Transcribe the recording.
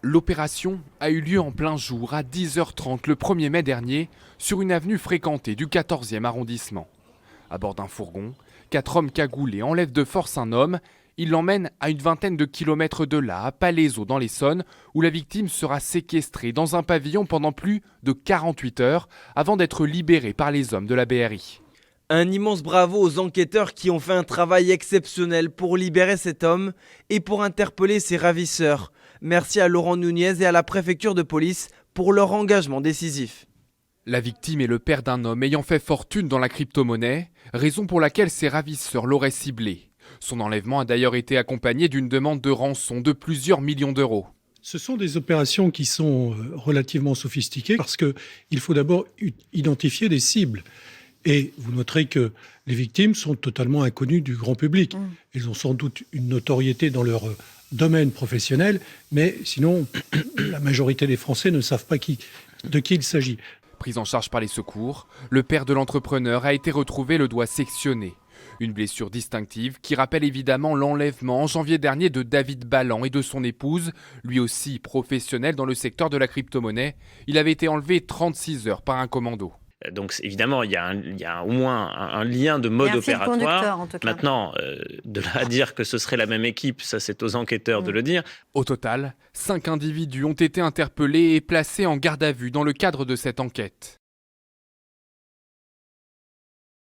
L'opération a eu lieu en plein jour à 10h30 le 1er mai dernier sur une avenue fréquentée du 14e arrondissement. À bord d'un fourgon, 4 hommes cagoulés enlèvent de force un homme. Ils l'emmènent à une vingtaine de kilomètres de là, à Palaiseau dans l'Essonne, où la victime sera séquestrée dans un pavillon pendant plus de 48 heures avant d'être libérée par les hommes de la BRI. Un immense bravo aux enquêteurs qui ont fait un travail exceptionnel pour libérer cet homme et pour interpeller ses ravisseurs. Merci à Laurent Nunez et à la préfecture de police pour leur engagement décisif. La victime est le père d'un homme ayant fait fortune dans la crypto-monnaie, raison pour laquelle ses ravisseurs l'auraient ciblé. Son enlèvement a d'ailleurs été accompagné d'une demande de rançon de plusieurs millions d'euros. Ce sont des opérations qui sont relativement sophistiquées parce qu'il faut d'abord identifier des cibles. Et vous noterez que les victimes sont totalement inconnues du grand public. Elles ont sans doute une notoriété dans leur domaine professionnel, mais sinon, la majorité des Français ne savent pas de qui il s'agit. Pris en charge par les secours, le père de l'entrepreneur a été retrouvé le doigt sectionné. Une blessure distinctive qui rappelle évidemment l'enlèvement en janvier dernier de David Ballan et de son épouse, lui aussi professionnel dans le secteur de la crypto-monnaie. Il avait été enlevé 36 heures par un commando. Donc évidemment, il y a au moins un lien de mode opératoire. Maintenant, de là à dire que ce serait la même équipe, ça c'est aux enquêteurs de le dire. Au total, 5 individus ont été interpellés et placés en garde à vue dans le cadre de cette enquête.